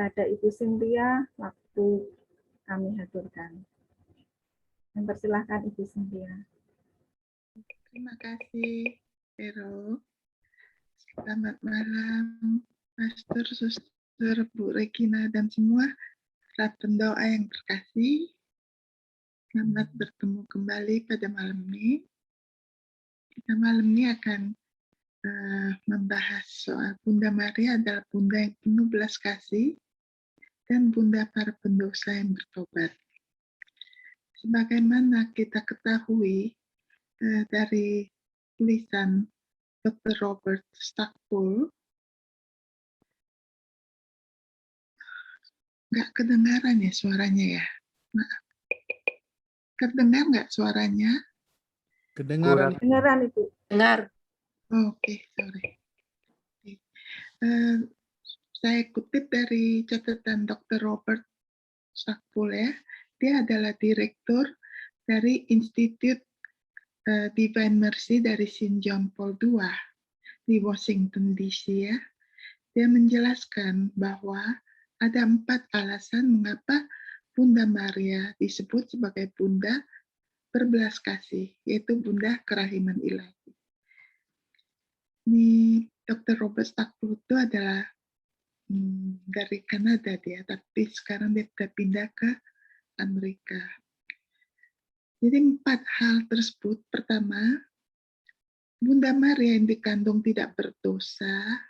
Ada Ibu Cynthia, waktu kami haturkan. Mempersilahkan Ibu Cynthia. Terima kasih, Vero. Selamat malam, Pastor, Suster, Bu Regina, dan semua para pendoa yang terkasih. Selamat bertemu kembali pada malam ini. Kita malam ini akan membahas soal Bunda Maria adalah Bunda yang penuh belas kasih dan Bunda para pendosa yang bertobat. Sebagaimana kita ketahui dari tulisan Dr. Robert Stackpole, nggak kedengaran ya suaranya ya? Maaf. Kedengar nggak suaranya? Kedengaran. Dengaran Ibu. Dengar. Oke, sorry. Saya kutip dari catatan Dr. Robert Stackpole ya. Dia adalah direktur dari Institute Divine Mercy dari St. John Paul II di Washington DC ya. Dia menjelaskan bahwa ada 4 alasan mengapa Bunda Maria disebut sebagai Bunda berbelas kasih, yaitu Bunda kerahiman ilahi. Ini Dr. Robert Stackpole itu adalah dari Kanada dia, tapi sekarang dia sudah pindah ke Amerika. Jadi 4 hal tersebut, pertama, Bunda Maria yang dikandung tidak berdosa,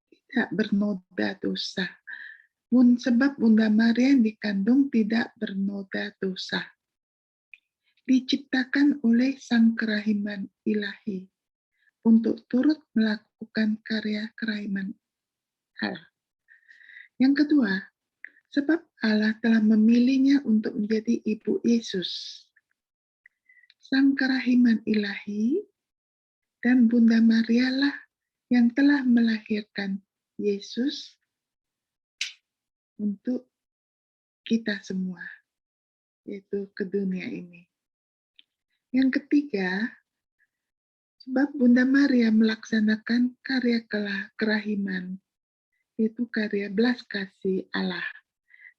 tidak bernoda dosa. Sebab Bunda Maria yang dikandung tidak bernoda dosa. Diciptakan oleh Sang Kerahiman Ilahi untuk turut melakukan karya kerahiman Allah. Yang kedua, sebab Allah telah memilihnya untuk menjadi ibu Yesus. Sang Kerahiman Ilahi dan Bunda Maria lah yang telah melahirkan Yesus untuk kita semua, yaitu ke dunia ini. Yang ketiga, sebab Bunda Maria melaksanakan karya kerahiman, yaitu karya belas kasih Allah,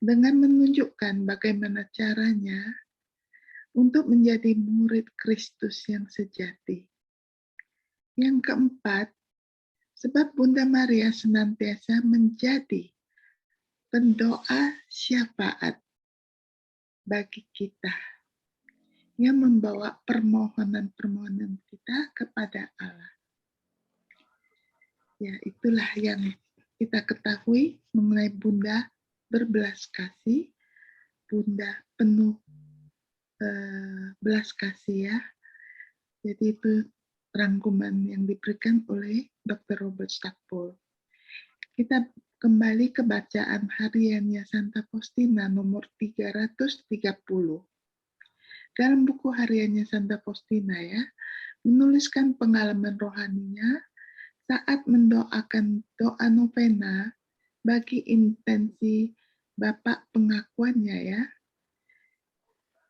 dengan menunjukkan bagaimana caranya untuk menjadi murid Kristus yang sejati. Yang keempat, sebab Bunda Maria senantiasa menjadi pendoa syafaat bagi kita, yang membawa permohonan-permohonan kita kepada Allah. Ya, itulah yang kita ketahui mengenai Bunda berbelas kasih, Bunda penuh belas kasih ya. Jadi itu rangkuman yang diberikan oleh Dr. Robert Stackpole. Kita kembali ke bacaan hariannya Santa Faustina nomor 330. Dalam buku hariannya Santa Faustina ya, menuliskan pengalaman rohaninya saat mendoakan doa novena bagi intensi Bapak pengakuannya ya.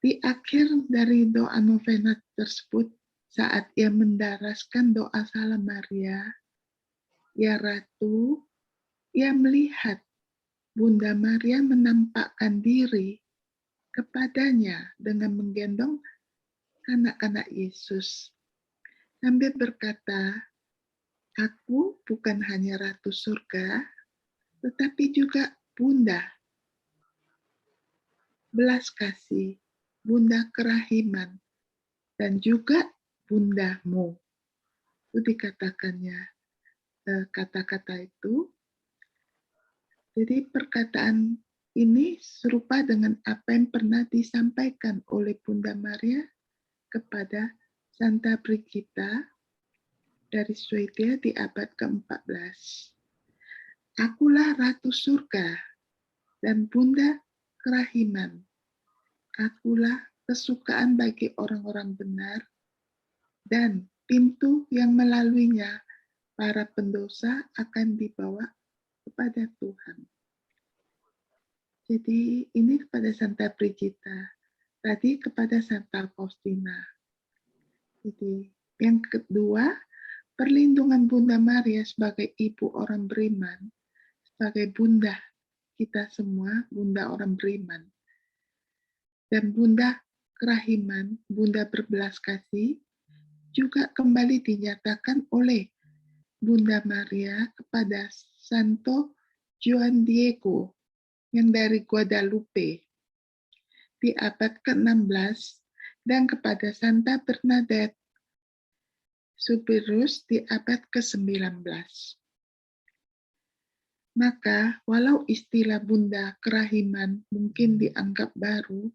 Di akhir dari doa novena tersebut, saat ia mendaraskan doa Salam Maria, ya Ratu, ia melihat Bunda Maria menampakkan diri kepadanya dengan menggendong anak-anak Yesus, sambil berkata, aku bukan hanya Ratu Surga, tetapi juga Bunda belas kasih, Bunda kerahiman, dan juga Bundamu. Itu dikatakannya kata-kata itu. Jadi perkataan ini serupa dengan apa yang pernah disampaikan oleh Bunda Maria kepada Santa Brigida dari Swedia di abad ke-14. Akulah Ratu Surga dan Bunda kerahiman. Akulah kesukaan bagi orang-orang benar dan pintu yang melaluinya para pendosa akan dibawa kepada Tuhan. Jadi ini kepada Santa Brigida, tadi kepada Santa Faustina. Jadi yang kedua, perlindungan Bunda Maria sebagai ibu orang beriman, sebagai bunda kita semua, Bunda orang beriman. Dan Bunda kerahiman, Bunda berbelas kasih, juga kembali dinyatakan oleh Bunda Maria kepada Santo Juan Diego yang dari Guadalupe di abad ke-16 dan kepada Santa Bernadette Soubirous di abad ke-19. Maka, walau istilah Bunda kerahiman mungkin dianggap baru,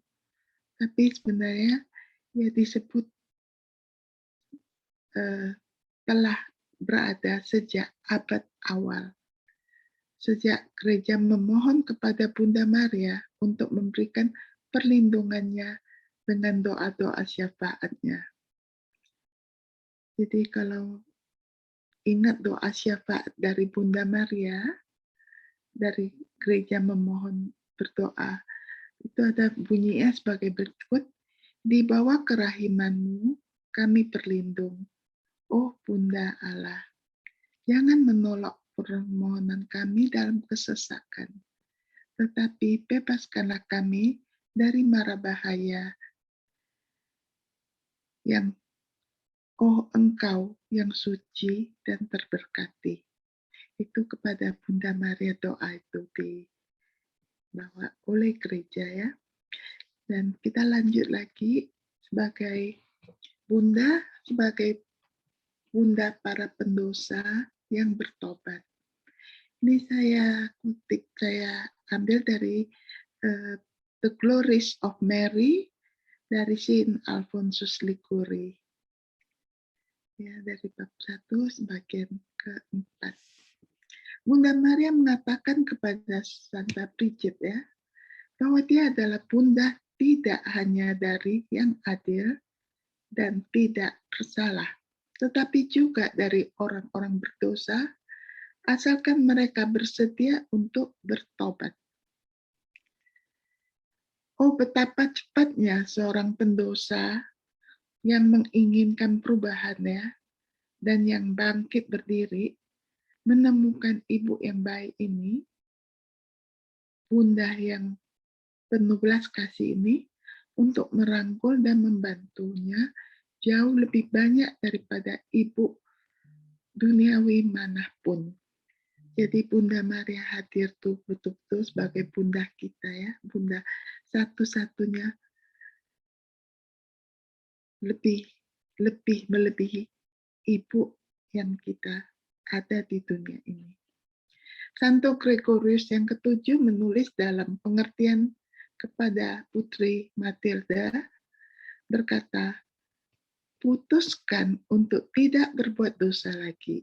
tapi sebenarnya ya disebut telah berada sejak abad awal. Sejak gereja memohon kepada Bunda Maria untuk memberikan perlindungannya dengan doa-doa syafaatnya. Jadi kalau ingat doa syafaat dari Bunda Maria, dari gereja memohon berdoa, itu ada bunyinya sebagai berikut, di bawah kerahimanmu kami berlindung, oh Bunda Allah. Jangan menolak permohonan kami dalam kesesakan, tetapi bebaskanlah kami dari mara bahaya yang oh Engkau yang suci dan terberkati. Itu kepada Bunda Maria doa itu dibawa oleh gereja ya. Dan kita lanjut lagi sebagai Bunda para pendosa yang bertobat. Ini saya kutip, saya ambil dari The Glories of Mary dari Saint Alphonsus Liguori. Ya, dari bab 1 bagian ke-4. Bunda Maria mengatakan kepada Santa Bridget ya, bahwa dia adalah bunda tidak hanya dari yang adil dan tidak bersalah, tetapi juga dari orang-orang berdosa, asalkan mereka bersedia untuk bertobat. Oh, betapa cepatnya seorang pendosa yang menginginkan perubahannya dan yang bangkit berdiri menemukan ibu yang baik ini, bunda yang penuh belas kasih ini, untuk merangkul dan membantunya jauh lebih banyak daripada ibu duniawi manapun. Jadi Bunda Maria hadir tuh betul-betul sebagai bunda kita ya, bunda satu-satunya lebih melebihi ibu yang kita ada di dunia ini. Santo Gregorius yang ke-7 menulis dalam pengertian kepada Putri Matilda berkata, putuskan untuk tidak berbuat dosa lagi.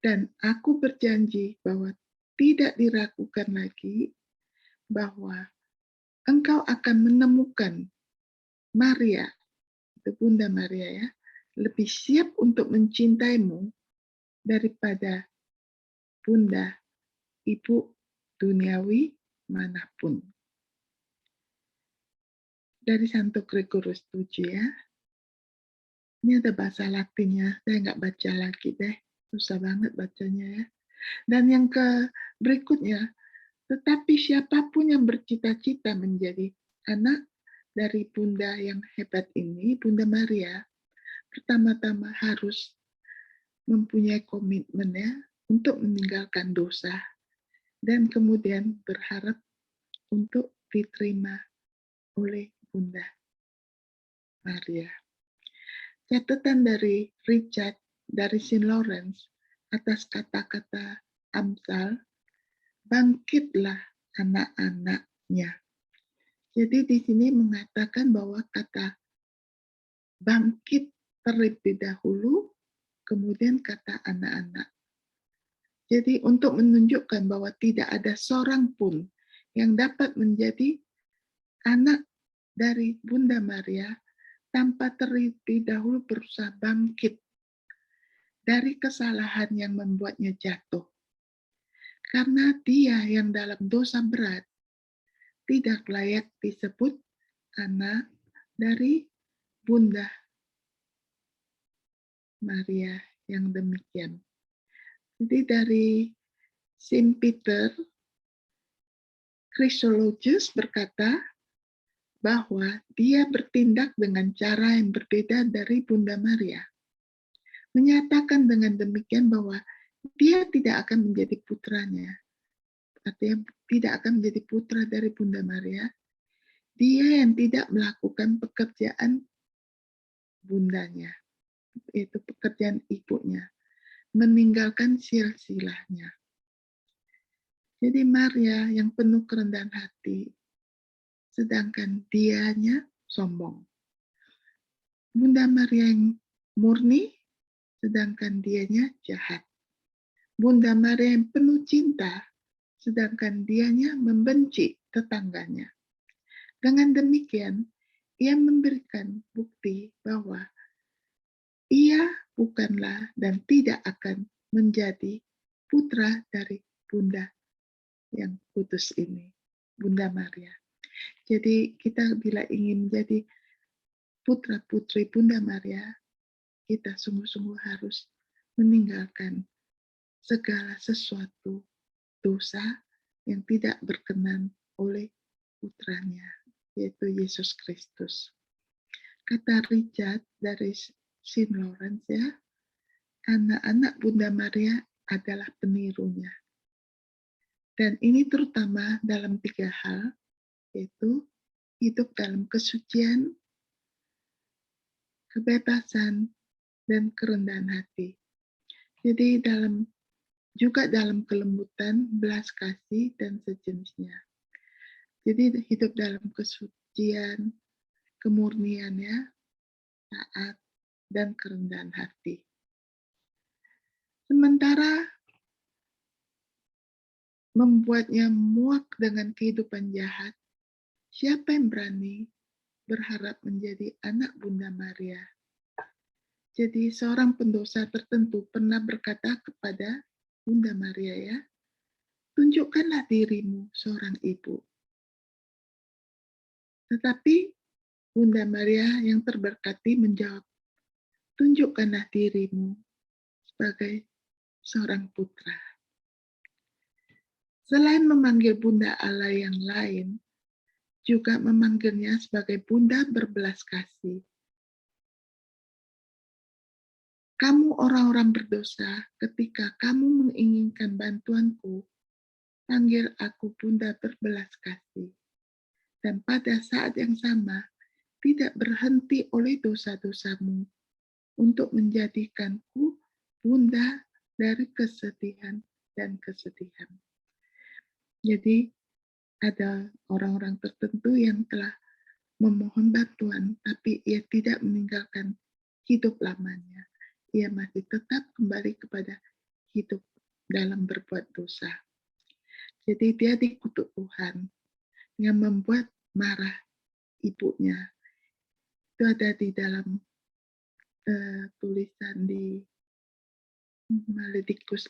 Dan aku berjanji bahwa tidak diragukan lagi bahwa engkau akan menemukan Maria, itu Bunda Maria ya, lebih siap untuk mencintaimu daripada bunda, ibu duniawi manapun. Dari Santo Gregorius 7 ya. Ini ada bahasa Latinnya, saya nggak baca lagi deh. Susah banget bacanya ya. Dan yang berikutnya, tetapi siapapun yang bercita-cita menjadi anak dari bunda yang hebat ini, Bunda Maria, pertama-tama harus mempunyai komitmen ya, untuk meninggalkan dosa, dan kemudian berharap untuk diterima oleh Bunda Maria. Catatan dari Richard dari Saint Lawrence atas kata-kata Amsal, bangkitlah anak-anaknya. Jadi di sini mengatakan bahwa kata bangkit terlebih dahulu, kemudian kata anak-anak. Jadi untuk menunjukkan bahwa tidak ada seorang pun yang dapat menjadi anak dari Bunda Maria tanpa terlebih dahulu berusaha bangkit dari kesalahan yang membuatnya jatuh. Karena dia yang dalam dosa berat tidak layak disebut anak dari Bunda Maria yang demikian. Jadi dari Saint Peter Christologius berkata bahwa dia bertindak dengan cara yang berbeda dari Bunda Maria. Menyatakan dengan demikian bahwa dia tidak akan menjadi putranya. Artinya tidak akan menjadi putra dari Bunda Maria. Dia yang tidak melakukan pekerjaan bundanya, yaitu pekerjaan ibunya, meninggalkan silsilahnya. Jadi Maria yang penuh kerendahan hati, sedangkan dianya sombong. Bunda Maria yang murni, sedangkan dianya jahat. Bunda Maria yang penuh cinta, sedangkan dianya membenci tetangganya. Dengan demikian, ia memberikan bukti bahwa ia bukanlah dan tidak akan menjadi putra dari Bunda yang kudus ini, Bunda Maria. Jadi kita bila ingin menjadi putra-putri Bunda Maria, kita sungguh-sungguh harus meninggalkan segala sesuatu dosa yang tidak berkenan oleh putranya, yaitu Yesus Kristus. Kata Richard dari St. Lawrence ya, anak-anak Bunda Maria adalah penirunya. Dan ini terutama dalam 3 hal, yaitu hidup dalam kesucian, kebebasan, dan kerendahan hati. Jadi juga dalam kelembutan, belas kasih, dan sejenisnya. Jadi hidup dalam kesucian, kemurnian ya, taat, dan kerendahan hati. Sementara membuatnya muak dengan kehidupan jahat, siapa yang berani berharap menjadi anak Bunda Maria? Jadi seorang pendosa tertentu pernah berkata kepada Bunda Maria ya, tunjukkanlah dirimu seorang ibu. Tetapi Bunda Maria yang terberkati menjawab, tunjukkanlah dirimu sebagai seorang putra. Selain memanggil Bunda Allah yang lain, juga memanggilnya sebagai Bunda berbelas kasih. Kamu orang-orang berdosa, ketika kamu menginginkan bantuanku, panggil aku Bunda berbelas kasih. Dan pada saat yang sama, tidak berhenti oleh dosa-dosamu untuk menjadikanku Bunda dari kesedihan dan kesedihan. Jadi, ada orang-orang tertentu yang telah memohon bantuan, tapi ia tidak meninggalkan hidup lamanya. Ia masih tetap kembali kepada hidup dalam berbuat dosa. Jadi dia dikutuk Tuhan yang membuat marah ibunya. Itu ada di dalam tulisan di Maledictus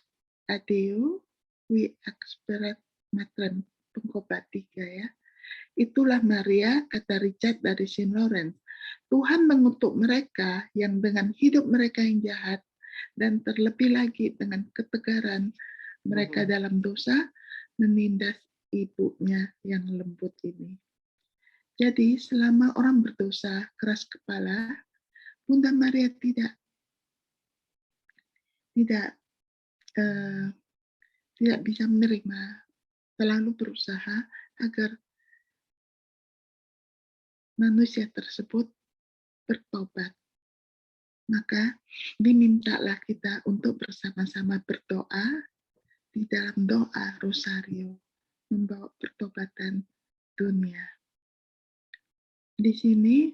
Adeo, we experet matrem pengkobat 3 ya. Itulah Maria, kata Richard dari St. Lawrence. Tuhan mengutuk mereka yang dengan hidup mereka yang jahat dan terlebih lagi dengan ketegaran mereka dalam dosa menindas ibunya yang lembut ini. Jadi selama orang berdosa keras kepala, Bunda Maria tidak bisa menerima, selalu berusaha agar manusia tersebut bertobat. Maka dimintalah kita untuk bersama-sama berdoa di dalam doa Rosario, membawa pertobatan dunia. Di sini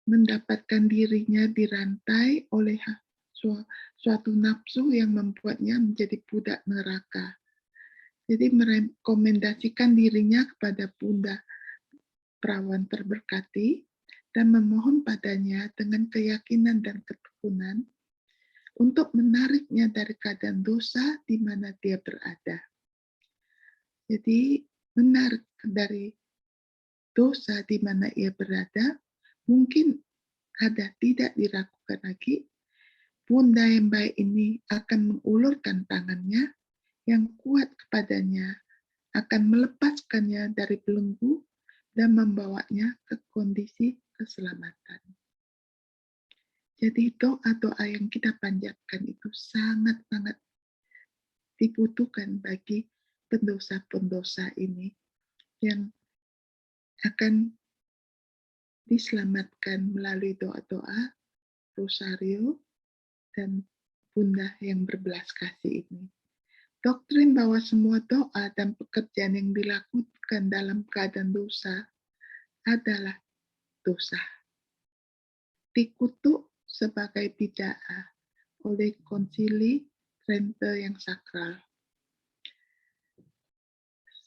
mendapatkan dirinya dirantai oleh suatu nafsu yang membuatnya menjadi budak neraka. Jadi merekomendasikan dirinya kepada Bunda Perawan terberkati dan memohon padanya dengan keyakinan dan ketekunan untuk menariknya dari keadaan dosa di mana dia berada. Jadi menarik dari dosa di mana ia berada, mungkin ada tidak diragukan lagi, Bunda yang baik ini akan mengulurkan tangannya yang kuat kepadanya akan melepaskannya dari belenggu dan membawanya ke kondisi keselamatan. Jadi doa-doa yang kita panjatkan itu sangat-sangat dibutuhkan bagi pendosa-pendosa ini yang akan diselamatkan melalui doa-doa, rosario, dan Bunda yang berbelas kasih ini. Doktrin bahwa semua doa dan pekerjaan yang dilakukan dalam keadaan dosa adalah dosa. Dikutuk sebagai bid'ah oleh Konsili Trente yang sakral.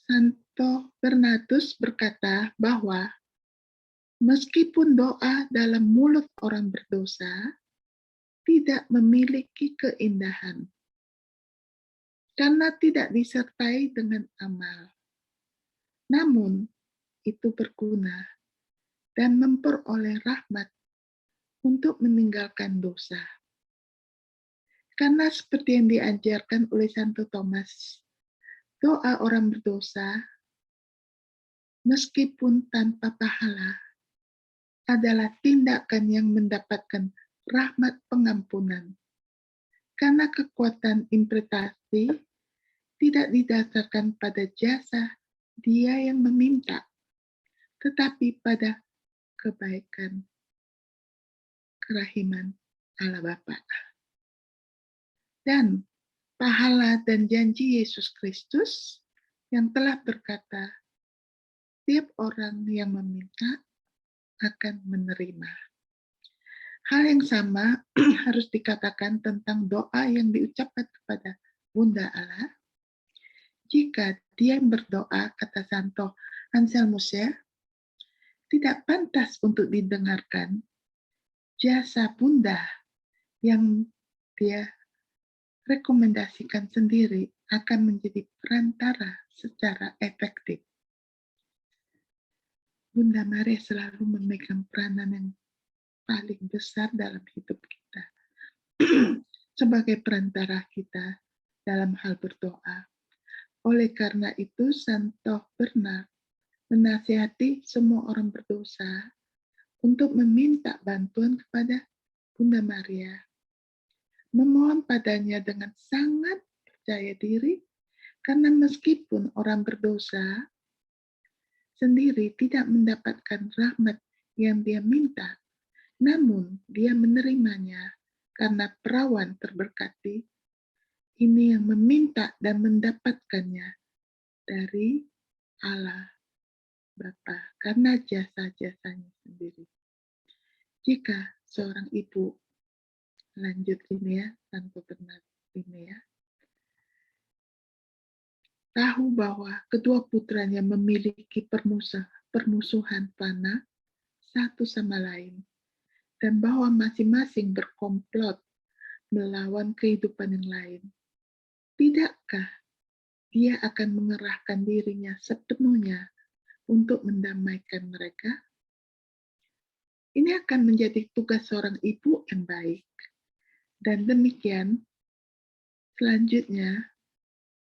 Santo Bernardus berkata bahwa meskipun doa dalam mulut orang berdosa tidak memiliki keindahan, karena tidak disertai dengan amal. Namun, itu berguna dan memperoleh rahmat untuk meninggalkan dosa. Karena seperti yang diajarkan oleh Santo Thomas, doa orang berdosa, meskipun tanpa pahala, adalah tindakan yang mendapatkan rahmat pengampunan. Karena kekuatan interpretasi tidak didasarkan pada jasa dia yang meminta, tetapi pada kebaikan, kerahiman Allah Bapa. Dan pahala dan janji Yesus Kristus yang telah berkata, setiap orang yang meminta akan menerima. Hal yang sama harus dikatakan tentang doa yang diucapkan kepada Bunda Allah. Jika dia yang berdoa, kata Santo Anselmus, tidak pantas untuk didengarkan, jasa Bunda yang dia rekomendasikan sendiri akan menjadi perantara secara efektif. Bunda Maria selalu memegang peranan yang paling besar dalam hidup kita sebagai perantara kita dalam hal berdoa. Oleh karena itu, Santo Bernard menasihati semua orang berdosa untuk meminta bantuan kepada Bunda Maria, memohon padanya dengan sangat percaya diri, karena meskipun orang berdosa sendiri tidak mendapatkan rahmat yang dia minta, namun dia menerimanya karena perawan terberkati ini yang meminta dan mendapatkannya dari Allah Bapa karena jasa-jasanya sendiri. Jika seorang ibu, lanjut ini Santo Bernard ini tahu bahwa kedua putranya memiliki permusuhan panah satu sama lain, dan bahwa masing-masing berkomplot melawan kehidupan yang lain. Tidakkah dia akan mengerahkan dirinya sepenuhnya untuk mendamaikan mereka? Ini akan menjadi tugas seorang ibu yang baik. Dan demikian, selanjutnya,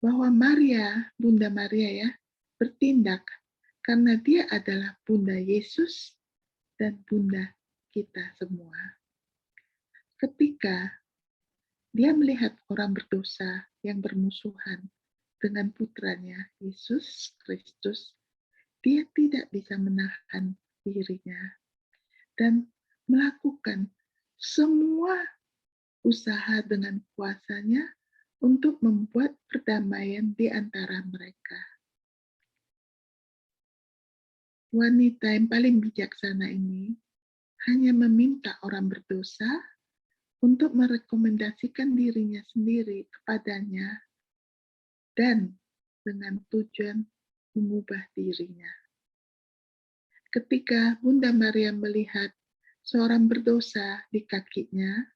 bahwa Maria, Bunda Maria bertindak karena dia adalah Bunda Yesus dan Bunda kita semua. Ketika dia melihat orang berdosa yang bermusuhan dengan putranya Yesus Kristus, dia tidak bisa menahan dirinya dan melakukan semua usaha dengan kuasanya untuk membuat perdamaian di antara mereka. Wanita yang paling bijaksana ini hanya meminta orang berdosa untuk merekomendasikan dirinya sendiri kepadanya dan dengan tujuan mengubah dirinya. Ketika Bunda Maria melihat seorang berdosa di kakinya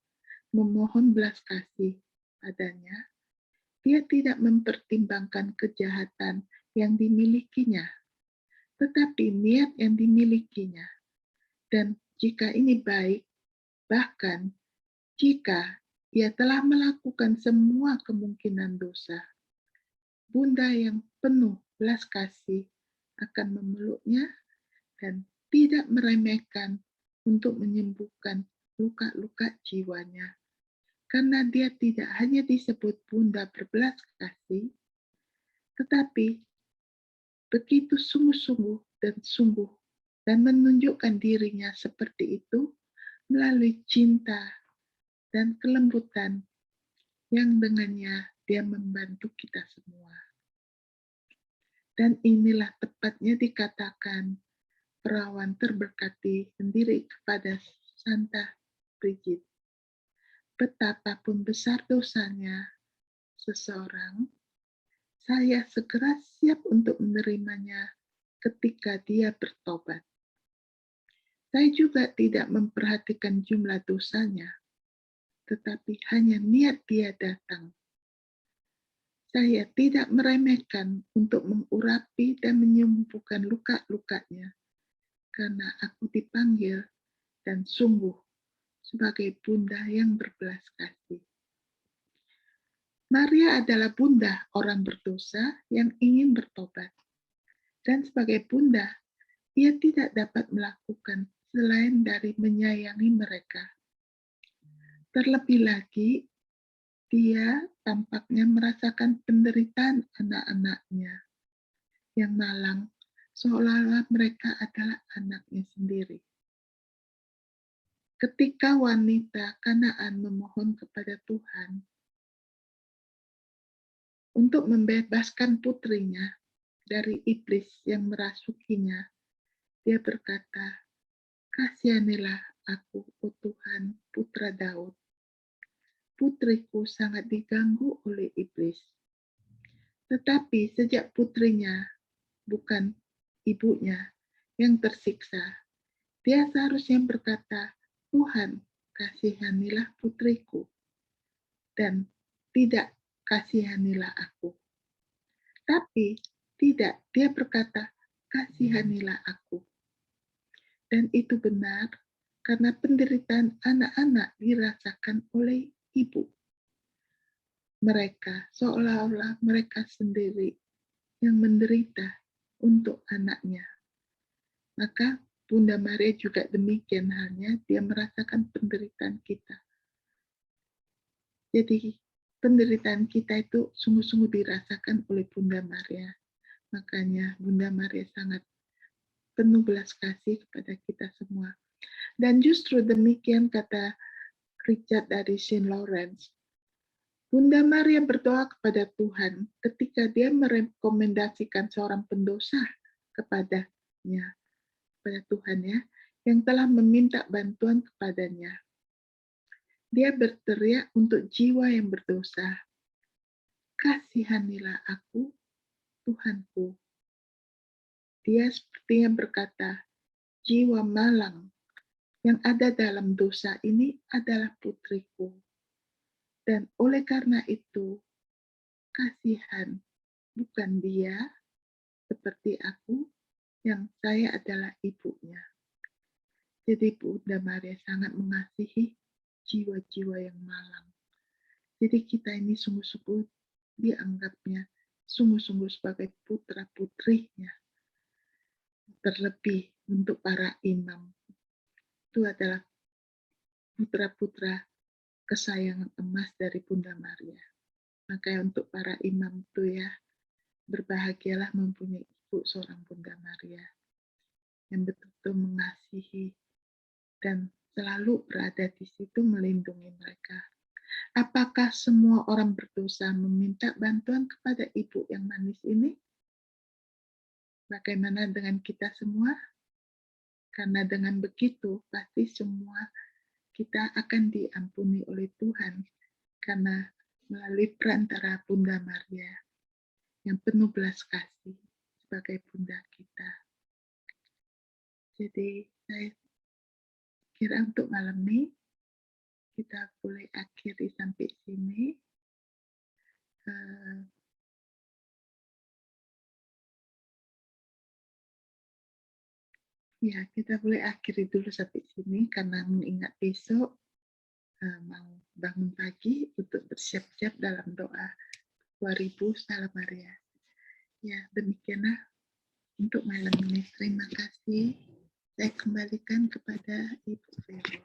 memohon belas kasih padanya, dia tidak mempertimbangkan kejahatan yang dimilikinya, tetapi niat yang dimilikinya. Dan jika ini baik, bahkan jika ia telah melakukan semua kemungkinan dosa, Bunda yang penuh belas kasih akan memeluknya dan tidak meremehkan untuk menyembuhkan luka-luka jiwanya. Karena dia tidak hanya disebut bunda berbelas kasih, tetapi begitu sungguh-sungguh dan menunjukkan dirinya seperti itu melalui cinta dan kelembutan yang dengannya dia membantu kita semua. Dan inilah tepatnya dikatakan perawan terberkati sendiri kepada Santa Brigid. Betapapun besar dosanya seseorang, saya segera siap untuk menerimanya ketika dia bertobat. Saya juga tidak memperhatikan jumlah dosanya, tetapi hanya niat dia datang. Saya tidak meremehkan untuk mengurapi dan menyembuhkan luka-lukanya, karena aku dipanggil dan sungguh sebagai bunda yang berbelas kasih. Maria adalah bunda orang berdosa yang ingin bertobat. Dan sebagai bunda, ia tidak dapat melakukan selain dari menyayangi mereka. Terlebih lagi, dia tampaknya merasakan penderitaan anak-anaknya yang malang, seolah-olah mereka adalah anaknya sendiri. Ketika wanita Kanaan memohon kepada Tuhan untuk membebaskan putrinya dari iblis yang merasukinya, dia berkata, "Kasihanilah aku, oh Tuhan, putra Daud. Putriku sangat diganggu oleh iblis. Tetapi sejak putrinya, bukan ibunya, yang tersiksa, dia seharusnya berkata, Tuhan, kasihanilah putriku, dan tidak kasihanilah aku. Tapi tidak, dia berkata, kasihanilah aku. Dan itu benar, karena penderitaan anak-anak dirasakan oleh ibu. Mereka seolah-olah mereka sendiri yang menderita untuk anaknya. Maka Bunda Maria juga demikian halnya, dia merasakan penderitaan kita. Jadi penderitaan kita itu sungguh-sungguh dirasakan oleh Bunda Maria. Makanya Bunda Maria sangat penuh belas kasih kepada kita semua. Dan justru demikian kata Richard dari Saint Lawrence. Bunda Maria berdoa kepada Tuhan ketika dia merekomendasikan seorang pendosa kepadanya, kepada Tuhan ya, yang telah meminta bantuan kepadanya. Dia berteriak untuk jiwa yang berdosa. Kasihanilah aku, Tuhanku. Dia sepertinya berkata, jiwa malang yang ada dalam dosa ini adalah putriku. Dan oleh karena itu, kasihan bukan dia seperti aku, yang saya adalah ibunya. Jadi Bunda Maria sangat mengasihi jiwa-jiwa yang malang. Jadi kita ini sungguh-sungguh dianggapnya sungguh-sungguh sebagai putra-putrinya. Terlebih untuk para imam. Itu adalah putra-putra kesayangan emas dari Bunda Maria. Makanya untuk para imam itu ya, berbahagialah mempunyai ibu seorang Bunda Maria yang betul-betul mengasihi dan selalu berada di situ melindungi mereka. Apakah semua orang berdosa meminta bantuan kepada ibu yang manis ini? Bagaimana dengan kita semua? Karena dengan begitu pasti semua kita akan diampuni oleh Tuhan karena melalui perantara Bunda Maria yang penuh belas kasih sebagai bunda kita. Jadi saya kira untuk malam ini kita boleh akhiri sampai sini. Ya, kita boleh akhiri dulu sampai sini karena mengingat besok mau bangun pagi untuk bersiap-siap dalam doa 2000 Salam Maria. Ya, demikianlah untuk malam ini. Terima kasih. Saya kembalikan kepada Ibu Vero.